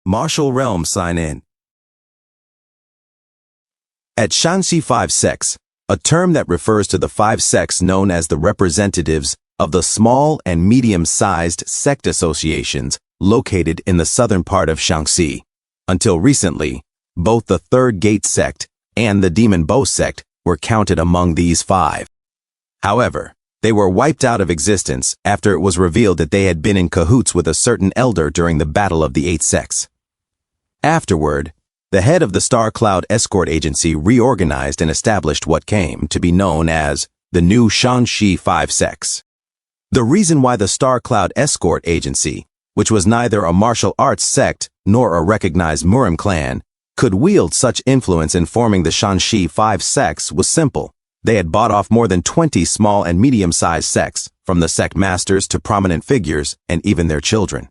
Martial Realm Sign-In. At Shanxi 5 sects, a term that refers to the 5 sects known as the representatives of the small and medium-sized sect associations located in the southern part of Shanxi. Until recently, both the Third Gate sect and the Demon Bow sect were counted among these 5. However, they were wiped out of existence after it was revealed that they had been in cahoots with a certain elder during the Battle of the 8 Sects. Afterward, the head of the Star Cloud Escort Agency reorganized and established what came to be known as the new Shanxi 5 sects. The reason why the Star Cloud Escort Agency, which was neither a martial arts sect nor a recognized Murim clan, could wield such influence in forming the Shanxi 5 sects was simple. They had bought off more than 20 small and medium-sized sects, from the sect masters to prominent figures and even their children.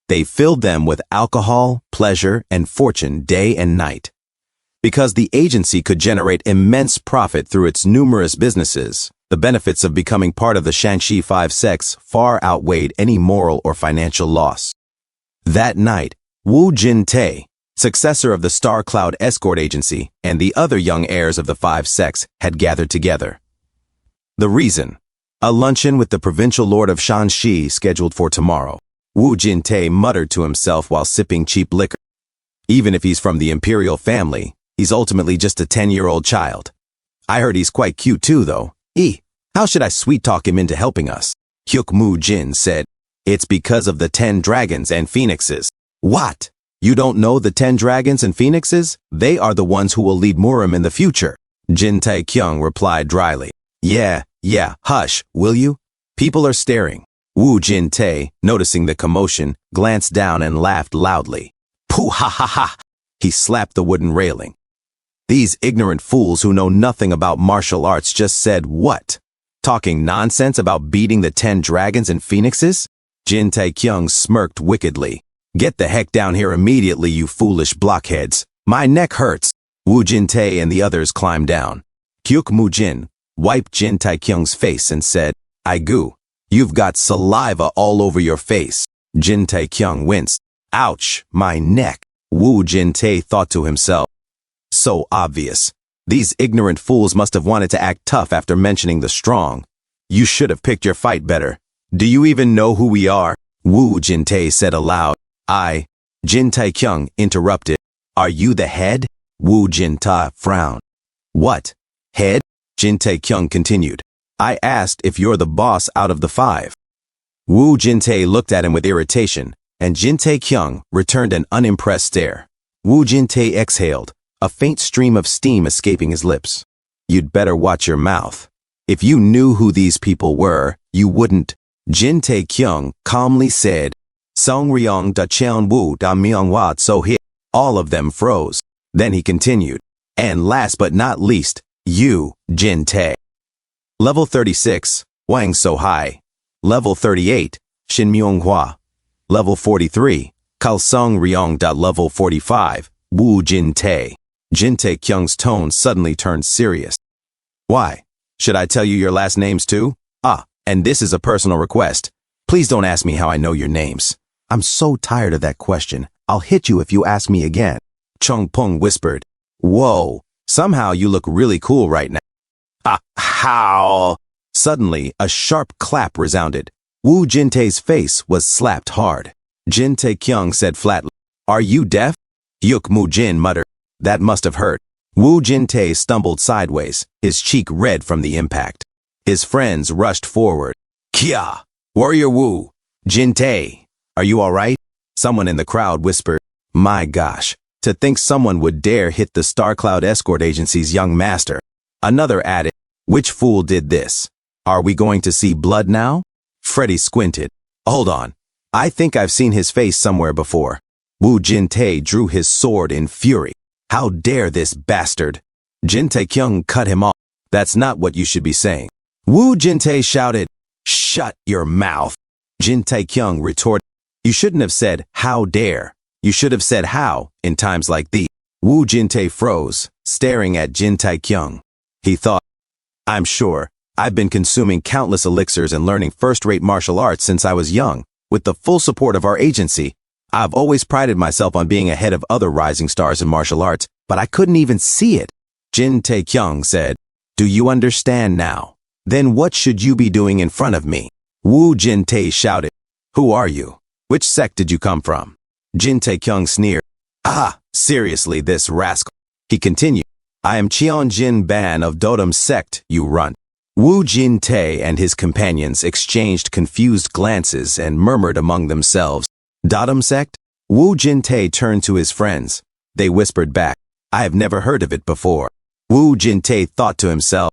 They filled them with alcohol, pleasure, and fortune day and night. Because the agency could generate immense profit through its numerous businesses, the benefits of becoming part of the Shanxi 5 sects far outweighed any moral or financial loss. That night, Wu Jin-tae, successor of the Star Cloud Escort Agency, and the other young heirs of the 5 sects had gathered together. The reason? A luncheon with the provincial lord of Shanxi scheduled for tomorrow. Wu Jin-tae muttered to himself while sipping cheap liquor. Even if he's from the imperial family, he's ultimately just a 10-year-old child. I heard he's quite cute too, though. How should I sweet-talk him into helping us? Hyuk Mu Jin said. It's because of the 10 dragons and phoenixes. What? You don't know the 10 dragons and phoenixes? They are the ones who will lead Murim in the future. Jin Tae-kyung replied dryly. Yeah, hush, will you? People are staring. Wu Jin-tae, noticing the commotion, glanced down and laughed loudly. Pooh ha ha ha! He slapped the wooden railing. These ignorant fools who know nothing about martial arts just said what? Talking nonsense about beating the 10 dragons and phoenixes? Jin Tae-kyung smirked wickedly. Get the heck down here immediately, you foolish blockheads. My neck hurts. Wu Jin-tae and the others climbed down. Hyuk Mu Jin wiped Jin Tae-kyung's face and said, Aigu, you've got saliva all over your face. Jin Tae-kyung winced. Ouch, my neck. Wu Jin-tae thought to himself. So obvious. These ignorant fools must have wanted to act tough after mentioning the strong. You should have picked your fight better. Do you even know who we are? Wu Jin-tae said aloud. Jin Tae-kyung interrupted. Are you the head? Wu Jin-tae frowned. What? Head? Jin Tae-kyung continued. I asked if you're the boss out of the 5. Wu Jin-tae looked at him with irritation, and Jin Tae-kyung returned an unimpressed stare. Wu Jin-tae exhaled, a faint stream of steam escaping his lips. You'd better watch your mouth. If you knew who these people were, you wouldn't. Jin Tae-kyung calmly said, Song Ryong da Cheon Wu da Myung So Hit. All of them froze. Then he continued. And last but not least, you, Jin Tae. Level 36, Wang So Hai. Level 38, Shin Myung Hwa. Level 43, Kalsung Ryong. Level 45, Wu Jin Tae. Jin Tae-kyung's tone suddenly turned serious. Why? Should I tell you your last names too? And this is a personal request. Please don't ask me how I know your names. I'm so tired of that question. I'll hit you if you ask me again. Chung Pung whispered. Whoa, somehow you look really cool right now. How? Suddenly, a sharp clap resounded. Wu Jin-tae's face was slapped hard. Jin Tae-kyung said flatly, Are you deaf? Hyuk Mu Jin muttered. That must have hurt. Wu Jin-tae stumbled sideways, his cheek red from the impact. His friends rushed forward. Kia! Warrior Wu! Jin-tae! Are you all right? Someone in the crowd whispered. My gosh, to think someone would dare hit the Star Cloud Escort Agency's young master. Another added, Which fool did this? Are we going to see blood now? Freddy squinted. Hold on. I think I've seen his face somewhere before. Wu Jin-tae drew his sword in fury. How dare this bastard? Jin Tae-kyung cut him off. That's not what you should be saying. Wu Jin-tae shouted. Shut your mouth. Jin Tae-kyung retorted. You shouldn't have said, how dare. You should have said how, in times like these. Wu Jin-tae froze, staring at Jin Tae-kyung. He thought, I'm sure, I've been consuming countless elixirs and learning first-rate martial arts since I was young. With the full support of our agency, I've always prided myself on being ahead of other rising stars in martial arts, but I couldn't even see it. Jin Tae-kyung said, "Do you understand now? Then what should you be doing in front of me?" Wu Jin-tae shouted, "Who are you? Which sect did you come from?" Jin Tae-kyung sneered, "Ah, seriously, this rascal." He continued, "I am Cheon Jin Ban of Dodam sect, you runt." Wu Jin-tae and his companions exchanged confused glances and murmured among themselves. "Dodam sect?" Wu Jin-tae turned to his friends. They whispered back, "I have never heard of it before." Wu Jin-tae thought to himself,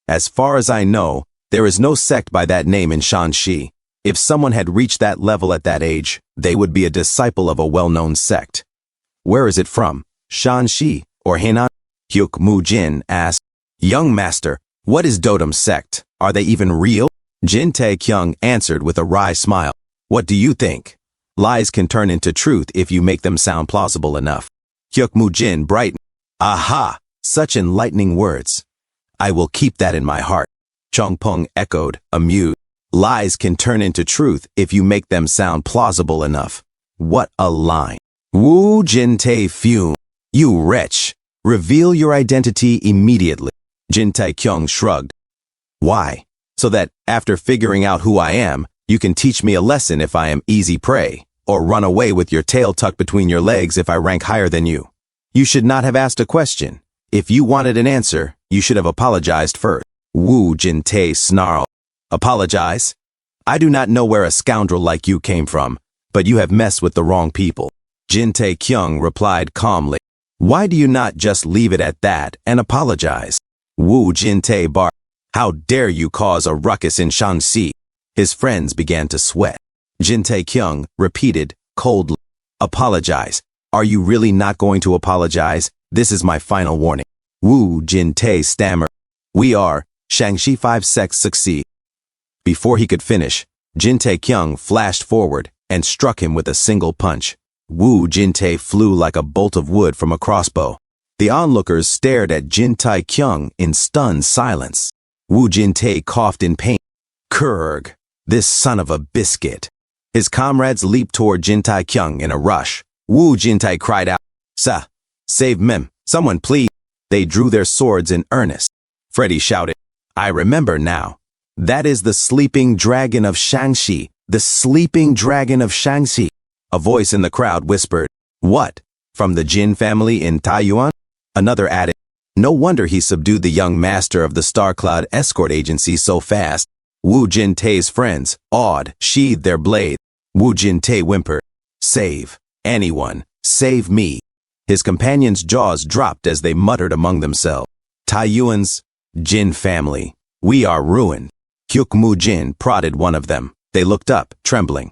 "As far as I know, there is no sect by that name in Shanxi. If someone had reached that level at that age, they would be a disciple of a well-known sect." "Where is it from? Shanxi or Henan?" Hyuk Mu-jin asked. "Young master, what is Dodam sect? Are they even real?" Jin Tae-kyung answered with a wry smile. "What do you think? Lies can turn into truth if you make them sound plausible enough." Hyuk Mu-jin brightened. "Aha! Such enlightening words. I will keep that in my heart." Chong-pung echoed, amused. "Lies can turn into truth if you make them sound plausible enough." What a line. Wu Jin-tae fumed. "You wretch! Reveal your identity immediately." Jin Tae-kyung shrugged. "Why? So that, after figuring out who I am, you can teach me a lesson if I am easy prey, or run away with your tail tucked between your legs if I rank higher than you. You should not have asked a question. If you wanted an answer, you should have apologized first." Wu Jin-tae snarled. "Apologize? I do not know where a scoundrel like you came from, but you have messed with the wrong people." Jin Tae-kyung replied calmly, "Why do you not just leave it at that and apologize?" Wu Jin-tae barked, "How dare you cause a ruckus in Shanxi?" His friends began to sweat. Jin Tae-kyung repeated coldly, "Apologize. Are you really not going to apologize? This is my final warning." Wu Jin-tae stammered, "We are Shangxi 5 sects succeed." Before he could finish, Jin Tae-kyung flashed forward and struck him with a single punch. Wu Jin-tae flew like a bolt of wood from a crossbow. The onlookers stared at Jin Tae-kyung in stunned silence. Wu Jin-tae coughed in pain. "Kurg, this son of a biscuit." His comrades leaped toward Jin Tae-kyung in a rush. Wu Jin-tae cried out, "Sir, save Mim, someone please." They drew their swords in earnest. Freddy shouted, "I remember now. That is the sleeping dragon of Shangxi, the sleeping dragon of Shangxi." A voice in the crowd whispered, "What? From the Jin family in Taiyuan?" Another added, "No wonder he subdued the young master of the Star Cloud escort agency so fast." Wu Jin-tae's friends, awed, sheathed their blades. Wu Jin-tae whimpered, "Save. Anyone. Save me." His companions' jaws dropped as they muttered among themselves. "Taiyuan's Jin family. We are ruined." Hyuk Mu-jin prodded one of them. They looked up, trembling.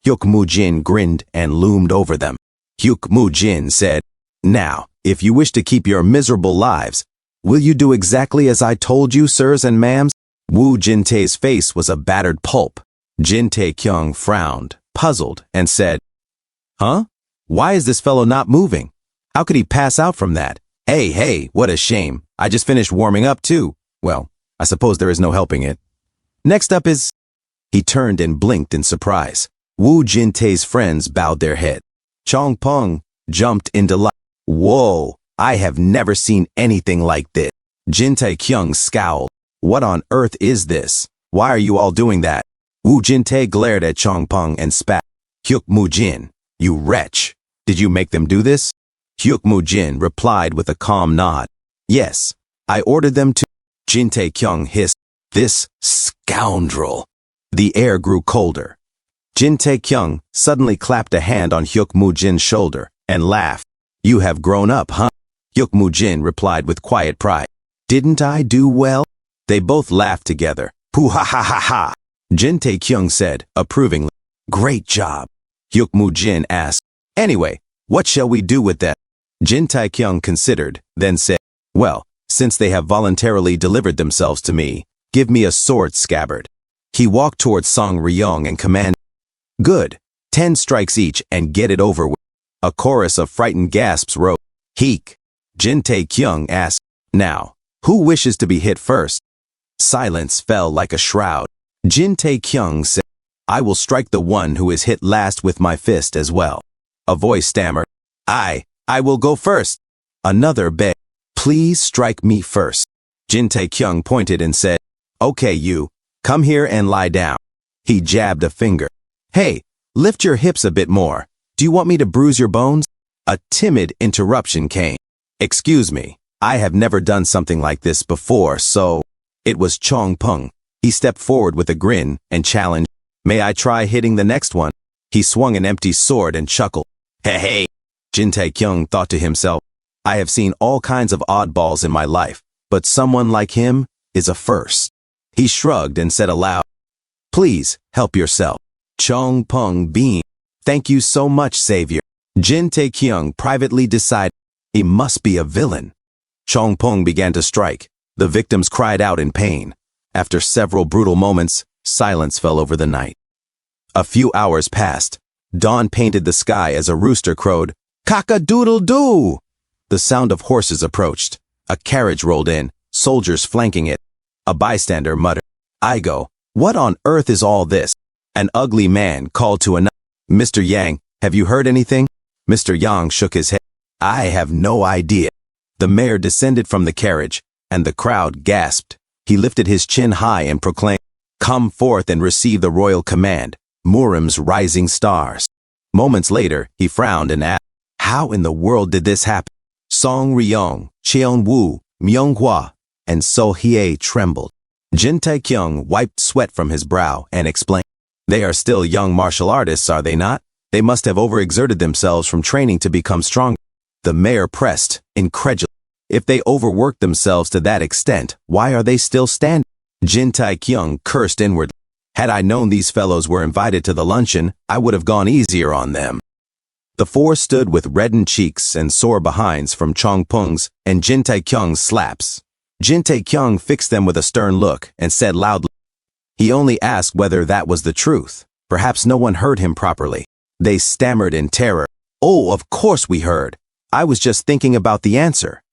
Hyuk Mu-jin grinned and loomed over them. Hyuk Mu-jin said, "Now, if you wish to keep your miserable lives, will you do exactly as I told you, sirs and ma'ams?" Wu Jin-tae's face was a battered pulp. Jin Tae-kyung frowned, puzzled, and said, "Huh? Why is this fellow not moving? How could he pass out from that? Hey, what a shame. I just finished warming up too. Well, I suppose there is no helping it. Next up is..." He turned and blinked in surprise. Wu Jin-tae's friends bowed their head. Chong-pung jumped into life. "Whoa, I have never seen anything like this." Jin Tae-kyung scowled. "What on earth is this? Why are you all doing that?" Wu Jin-tae glared at Chong-pung and spat. "Hyuk Mu-jin, you wretch. Did you make them do this?" Hyuk Mu-jin replied with a calm nod. "Yes, I ordered them to." Jin Tae-kyung hissed, "This scoundrel." The air grew colder. Jin Tae-kyung suddenly clapped a hand on Hyuk Mu-jin's shoulder and laughed. "You have grown up, huh?" Hyuk Mu-jin replied with quiet pride. "Didn't I do well?" They both laughed together. "Pooh ha ha ha ha." Jin Tae-kyung said, approvingly, "Great job." Hyuk Mu-jin asked, "Anyway, what shall we do with them?" Jin Tae-kyung considered, then said, "Well, since they have voluntarily delivered themselves to me, give me a sword scabbard." He walked towards Song Ryong and commanded, "Good, 10 strikes each and get it over with." A chorus of frightened gasps rose. "Heek." Jin Tae-kyung asked, "Now, who wishes to be hit first?" Silence fell like a shroud. Jin Tae-kyung said, "I will strike the one who is hit last with my fist as well." A voice stammered. I will go first. Another begged. Please strike me first. Jin Tae-kyung pointed and said, Okay, you, come here and lie down. He jabbed a finger. Hey, lift your hips a bit more. Do you want me to bruise your bones? A timid interruption came. Excuse me, I have never done something like this before, so... It was Chong Peng. He stepped forward with a grin and challenged, May I try hitting the next one? He swung an empty sword and chuckled. Hey. Jin Tae-kyung thought to himself, I have seen all kinds of oddballs in my life, but someone like him is a first. He shrugged and said aloud, Please, help yourself. Chong Peng beamed. Thank you so much, Savior. Jin Tae-kyung privately decided he must be a villain. Chong Peng began to strike. The victims cried out in pain. After several brutal moments, silence fell over the night. A few hours passed. Dawn painted the sky as a rooster crowed, Cock-a-doodle-doo! The sound of horses approached. A carriage rolled in, soldiers flanking it. A bystander muttered, Igo, what on earth is all this? An ugly man called to another, Mr. Yang, have you heard anything? Mr. Yang shook his head. I have no idea. The mayor descended from the carriage, and the crowd gasped. He lifted his chin high and proclaimed, Come forth and receive the royal command, Murim's rising stars. Moments later, he frowned and asked, How in the world did this happen? Song Ryong, Cheon Woo, Myunghwa, and So Hye trembled. Jin Tae-kyung wiped sweat from his brow and explained, They are still young martial artists, are they not? They must have overexerted themselves from training to become stronger. The mayor pressed, incredulous. If they overworked themselves to that extent, why are they still standing? Jin Tae-kyung cursed inwardly. Had I known these fellows were invited to the luncheon, I would have gone easier on them. The four stood with reddened cheeks and sore behinds from Chong Peng's and Jin Tae-kyung's slaps. Jin Tae-kyung fixed them with a stern look and said loudly, He only asked whether that was the truth. Perhaps no one heard him properly. They stammered in terror. Oh, of course we heard. I was just thinking about the answer.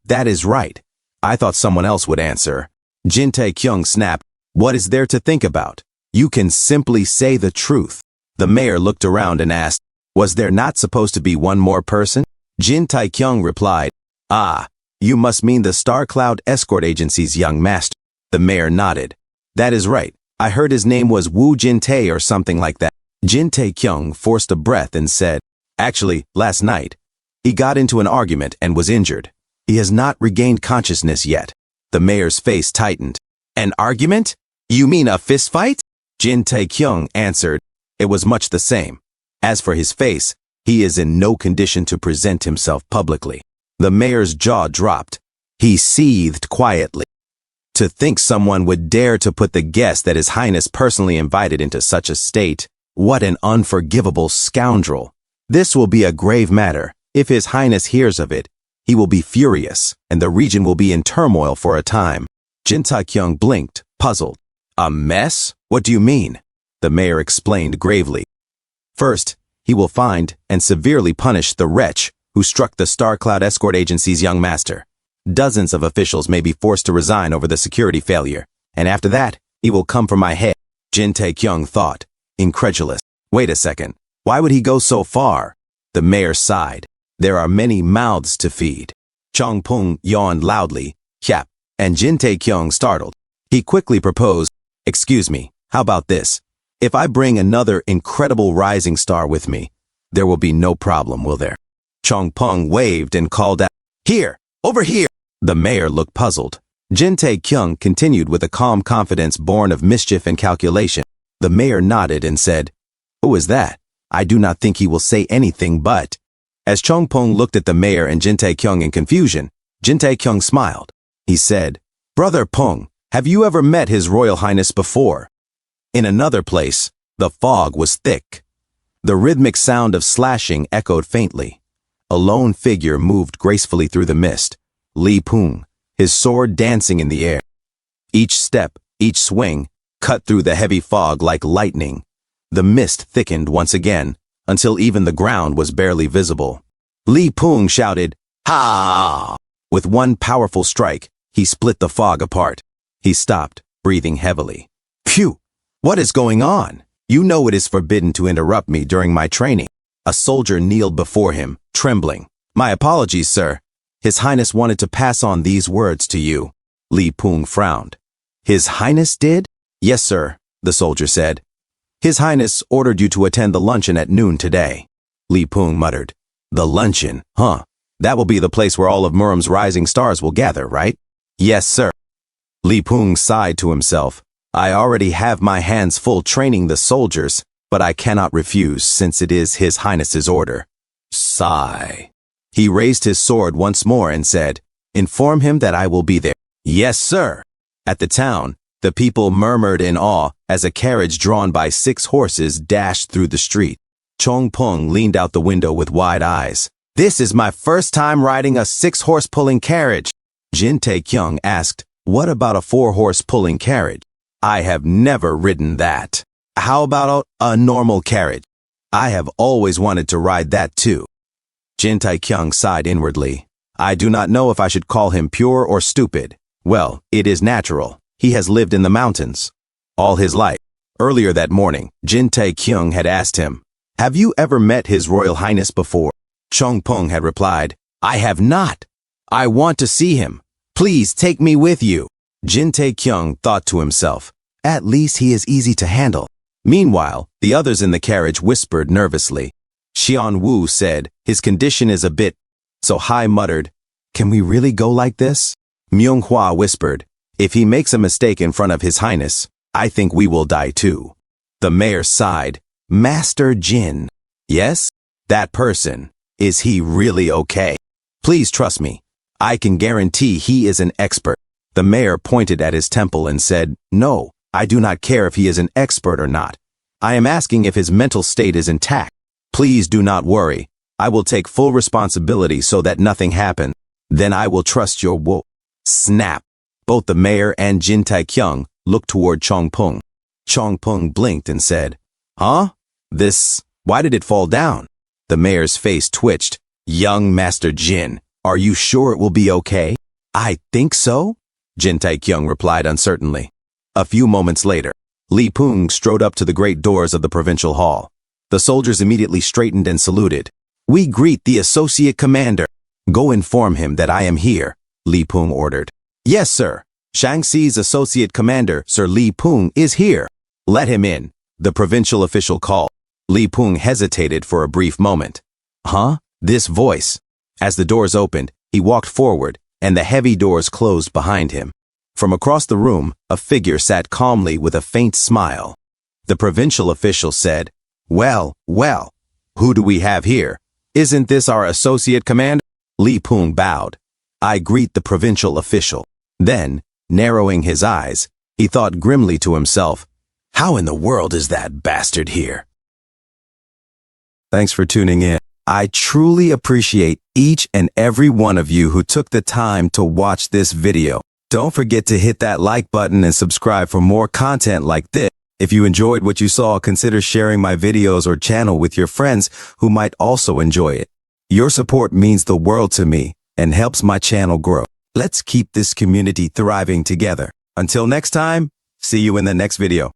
That is right. I thought someone else would answer. Jin Tae-kyung snapped. What is there to think about? You can simply say the truth. The mayor looked around and asked, Was there not supposed to be one more person? Jin Tae-kyung replied, You must mean the Star Cloud Escort Agency's young master. The mayor nodded. That is right. I heard his name was Woo Jin-tae or something like that. Jin Tae-kyung forced a breath and said, Actually, last night, he got into an argument and was injured. He has not regained consciousness yet. The mayor's face tightened. An argument? You mean a fistfight? Jin Tae-kyung answered. It was much the same. As for his face, he is in no condition to present himself publicly. The mayor's jaw dropped. He seethed quietly. To think someone would dare to put the guest that His Highness personally invited into such a state. What an unforgivable scoundrel. This will be a grave matter. If His Highness hears of it, he will be furious, and the region will be in turmoil for a time. Jin Tae-kyung blinked, puzzled. A mess? What do you mean? The mayor explained gravely. First, he will find and severely punish the wretch who struck the Star Cloud Escort Agency's young master. Dozens of officials may be forced to resign over the security failure, and after that, he will come for my head. Jin Tae-kyung thought, incredulous. Wait a second. Why would he go so far? The mayor sighed. There are many mouths to feed. Chong Peng yawned loudly, yap, and Jin Tae-kyung startled. He quickly proposed, Excuse me, how about this? If I bring another incredible rising star with me, there will be no problem, will there? Chong Peng waved and called out, Here, over here. The mayor looked puzzled. Jin Tae-kyung continued with a calm confidence born of mischief and calculation. The mayor nodded and said, Who is that? I do not think he will say anything but... As Chong Peng looked at the mayor and Jin Tae-kyung in confusion, Jin Tae-kyung smiled. He said, Brother Peng, have you ever met His Royal Highness before? In another place, the fog was thick. The rhythmic sound of slashing echoed faintly. A lone figure moved gracefully through the mist, Li Peng, his sword dancing in the air. Each step, each swing, cut through the heavy fog like lightning. The mist thickened once again, until even the ground was barely visible. Li Peng shouted, Ha! With one powerful strike, he split the fog apart. He stopped, breathing heavily. Phew! What is going on? You know it is forbidden to interrupt me during my training. A soldier kneeled before him, trembling. My apologies, sir. His Highness wanted to pass on these words to you. Li Peng frowned. His Highness did? Yes, sir, the soldier said. His Highness ordered you to attend the luncheon at noon today. Li Peng muttered. The luncheon, huh? That will be the place where all of Murum's rising stars will gather, right? Yes, sir. Li Peng sighed to himself. I already have my hands full training the soldiers, but I cannot refuse since it is His Highness's order. Sigh. He raised his sword once more and said, Inform him that I will be there. Yes, sir. At the town, the people murmured in awe as a carriage drawn by 6 horses dashed through the street. Chong Peng leaned out the window with wide eyes. This is my first time riding a 6-horse pulling carriage. Jin Tae-kyung asked, What about a 4-horse pulling carriage? I have never ridden that. How about a normal carriage? I have always wanted to ride that too. Jin Tae-kyung sighed inwardly. I do not know if I should call him pure or stupid. Well, it is natural. He has lived in the mountains all his life. Earlier that morning, Jin Tae-kyung had asked him, Have you ever met His Royal Highness before? Chong Peng had replied, I have not. I want to see him. Please take me with you. Jin Tae-kyung thought to himself, At least he is easy to handle. Meanwhile, the others in the carriage whispered nervously. Xian Wu said, His condition is a bit. So Hai muttered, Can we really go like this? Myung Hwa whispered, If he makes a mistake in front of His Highness, I think we will die too. The mayor sighed. Master Jin. Yes? That person. Is he really okay? Please trust me. I can guarantee he is an expert. The mayor pointed at his temple and said, No, I do not care if he is an expert or not. I am asking if his mental state is intact. Please do not worry. I will take full responsibility so that nothing happens. Then I will trust your wo. Snap. Both the mayor and Jin Tae-kyung looked toward Chong Peng. Chong Peng blinked and said, Huh? Why did it fall down? The mayor's face twitched. Young Master Jin, are you sure it will be okay? I think so, Jin Tae-kyung replied uncertainly. A few moments later, Li Peng strode up to the great doors of the provincial hall. The soldiers immediately straightened and saluted. We greet the associate commander. Go inform him that I am here, Li Peng ordered. Yes, sir. Shaanxi's associate commander, Sir Li Peng, is here. Let him in, the provincial official called. Li Peng hesitated for a brief moment. Huh? This voice. As the doors opened, he walked forward, and the heavy doors closed behind him. From across the room, a figure sat calmly with a faint smile. The provincial official said, Well, who do we have here? Isn't this our associate commander? Li Peng bowed. I greet the provincial official. Then, narrowing his eyes, he thought grimly to himself, How in the world is that bastard here? Thanks for tuning in. I truly appreciate each and every one of you who took the time to watch this video. Don't forget to hit that like button and subscribe for more content like this. If you enjoyed what you saw, consider sharing my videos or channel with your friends who might also enjoy it. Your support means the world to me and helps my channel grow. Let's keep this community thriving together. Until next time, see you in the next video.